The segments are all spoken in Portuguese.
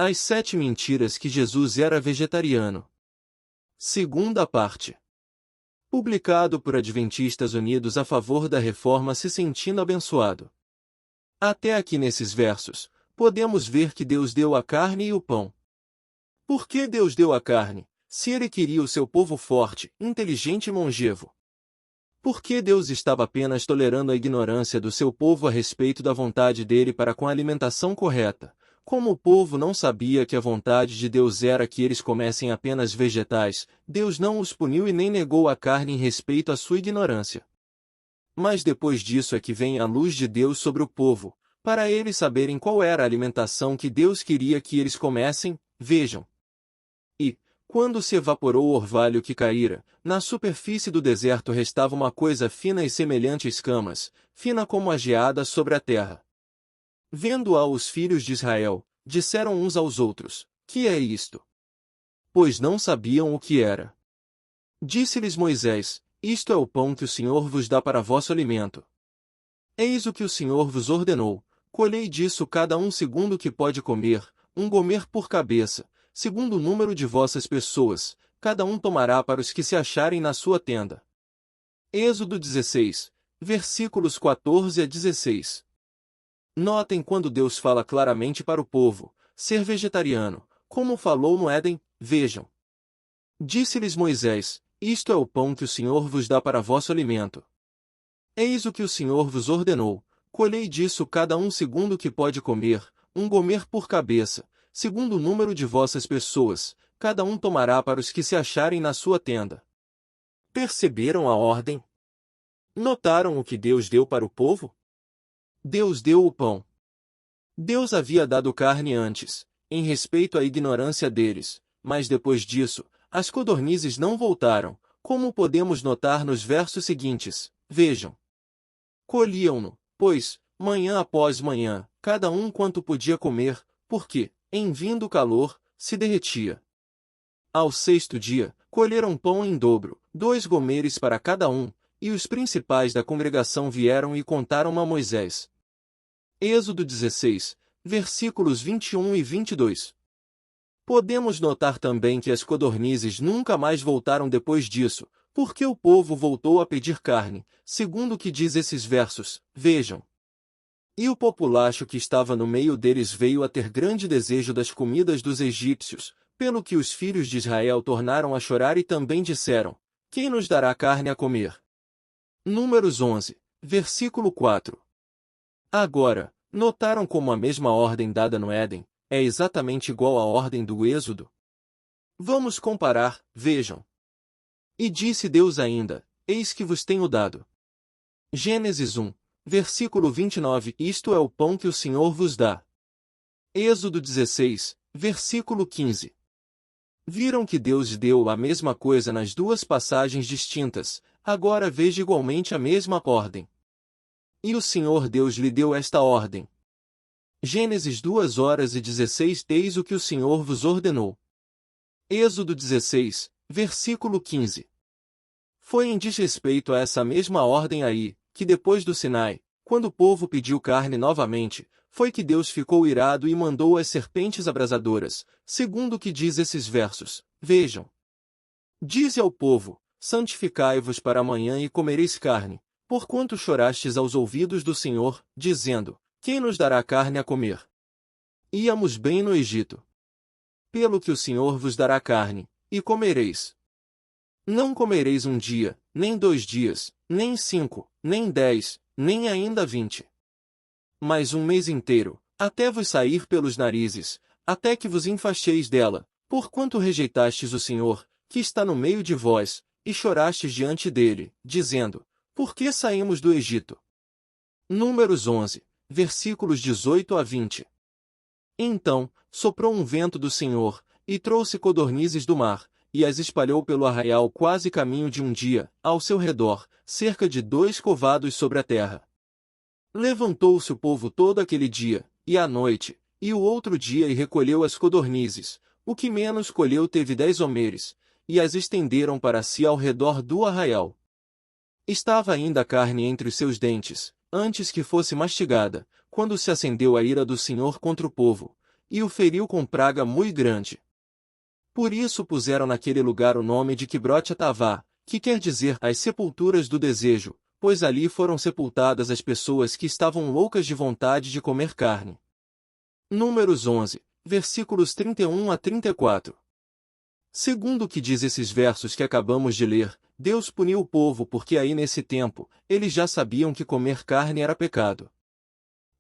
As 7 mentiras que Jesus era vegetariano. Segunda parte. Publicado por Adventistas Unidos a favor da Reforma se sentindo abençoado. Até aqui nesses versos, podemos ver que Deus deu a carne e o pão. Por que Deus deu a carne, se Ele queria o seu povo forte, inteligente e longevo? Por que Deus estava apenas tolerando a ignorância do seu povo a respeito da vontade dele para com a alimentação correta? Como o povo não sabia que a vontade de Deus era que eles comessem apenas vegetais, Deus não os puniu e nem negou a carne em respeito à sua ignorância. Mas depois disso é que vem a luz de Deus sobre o povo, para eles saberem qual era a alimentação que Deus queria que eles comessem, vejam. E, quando se evaporou o orvalho que caíra, na superfície do deserto restava uma coisa fina e semelhante a escamas, fina como a geada sobre a terra. Vendo-a os filhos de Israel, disseram uns aos outros: Que é isto? Pois não sabiam o que era. Disse-lhes Moisés: Isto é o pão que o Senhor vos dá para vosso alimento. Eis o que o Senhor vos ordenou: colhei disso cada um segundo o que pode comer, um gomer por cabeça, segundo o número de vossas pessoas, cada um tomará para os que se acharem na sua tenda. Êxodo 16, versículos 14 a 16. Notem quando Deus fala claramente para o povo, ser vegetariano, como falou no Éden, vejam. Disse-lhes Moisés: Isto é o pão que o Senhor vos dá para vosso alimento. Eis o que o Senhor vos ordenou: colhei disso cada um segundo o que pode comer, um gomer por cabeça, segundo o número de vossas pessoas, cada um tomará para os que se acharem na sua tenda. Perceberam a ordem? Notaram o que Deus deu para o povo? Deus deu o pão. Deus havia dado carne antes, em respeito à ignorância deles, mas depois disso, as codornizes não voltaram, como podemos notar nos versos seguintes, vejam. Colhiam-no, pois, manhã após manhã, cada um quanto podia comer, porque, em vindo o calor, se derretia. Ao 6º dia, colheram pão em dobro, 2 gomeres para cada um, e os principais da congregação vieram e contaram a Moisés. Êxodo 16, versículos 21 e 22. Podemos notar também que as codornizes nunca mais voltaram depois disso, porque o povo voltou a pedir carne, segundo o que diz esses versos, vejam. E o populacho que estava no meio deles veio a ter grande desejo das comidas dos egípcios, pelo que os filhos de Israel tornaram a chorar e também disseram: Quem nos dará carne a comer? Números 11, versículo 4. Agora, notaram como a mesma ordem dada no Éden é exatamente igual à ordem do Êxodo? Vamos comparar, vejam. E disse Deus ainda: Eis que vos tenho dado. Gênesis 1, versículo 29. Isto é o pão que o Senhor vos dá. Êxodo 16, versículo 15. Viram que Deus deu a mesma coisa nas duas passagens distintas, agora veja igualmente a mesma ordem. E o Senhor Deus lhe deu esta ordem. Gênesis 2:16. Eis o que o Senhor vos ordenou. Êxodo 16, versículo 15. Foi em desrespeito a essa mesma ordem aí, que depois do Sinai, quando o povo pediu carne novamente, foi que Deus ficou irado e mandou as serpentes abrasadoras, segundo o que diz esses versos, vejam. Dize ao povo: santificai-vos para amanhã e comereis carne, porquanto chorastes aos ouvidos do Senhor, dizendo: Quem nos dará carne a comer? Íamos bem no Egito. Pelo que o Senhor vos dará carne, e comereis. Não comereis um dia, nem 2 dias, nem 5, nem 10, nem ainda 20. Mas um mês inteiro, até vos sair pelos narizes, até que vos enfasteis dela, porquanto rejeitastes o Senhor, que está no meio de vós, e chorastes diante dele, dizendo: Por que saímos do Egito? Números 11, versículos 18 a 20. Então, soprou um vento do Senhor, e trouxe codornizes do mar, e as espalhou pelo arraial quase caminho de um dia, ao seu redor, cerca de 2 covados sobre a terra. Levantou-se o povo todo aquele dia, e à noite, e o outro dia e recolheu as codornizes, o que menos colheu teve 10 homeres, e as estenderam para si ao redor do arraial. Estava ainda a carne entre os seus dentes, antes que fosse mastigada, quando se acendeu a ira do Senhor contra o povo, e o feriu com praga muito grande. Por isso puseram naquele lugar o nome de Quibrote Atavá, que quer dizer as sepulturas do desejo, pois ali foram sepultadas as pessoas que estavam loucas de vontade de comer carne. Números 11, versículos 31 a 34. Segundo o que diz esses versos que acabamos de ler, Deus puniu o povo porque aí nesse tempo, eles já sabiam que comer carne era pecado.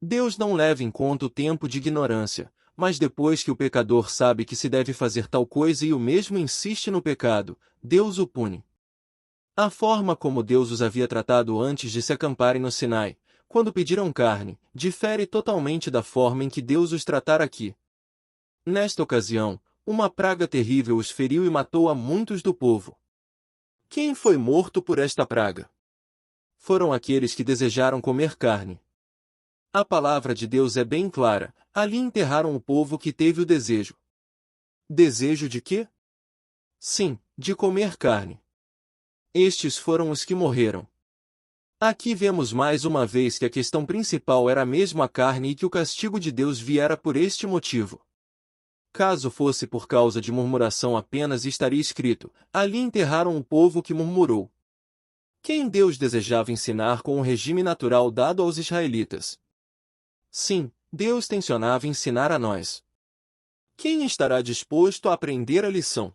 Deus não leva em conta o tempo de ignorância, mas depois que o pecador sabe que se deve fazer tal coisa e o mesmo insiste no pecado, Deus o pune. A forma como Deus os havia tratado antes de se acamparem no Sinai, quando pediram carne, difere totalmente da forma em que Deus os tratará aqui. Nesta ocasião, uma praga terrível os feriu e matou a muitos do povo. Quem foi morto por esta praga? Foram aqueles que desejaram comer carne. A palavra de Deus é bem clara, ali enterraram o povo que teve o desejo. Desejo de quê? Sim, de comer carne. Estes foram os que morreram. Aqui vemos mais uma vez que a questão principal era mesmo a carne e que o castigo de Deus viera por este motivo. Caso fosse por causa de murmuração apenas, estaria escrito: ali enterraram o povo que murmurou. Quem Deus desejava ensinar com o regime natural dado aos israelitas? Sim, Deus tensionava ensinar a nós. Quem estará disposto a aprender a lição?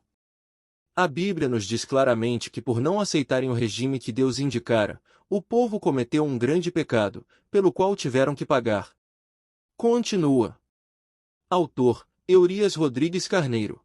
A Bíblia nos diz claramente que por não aceitarem o regime que Deus indicara, o povo cometeu um grande pecado, pelo qual tiveram que pagar. Continua. Autor: Eurias Rodrigues Carneiro.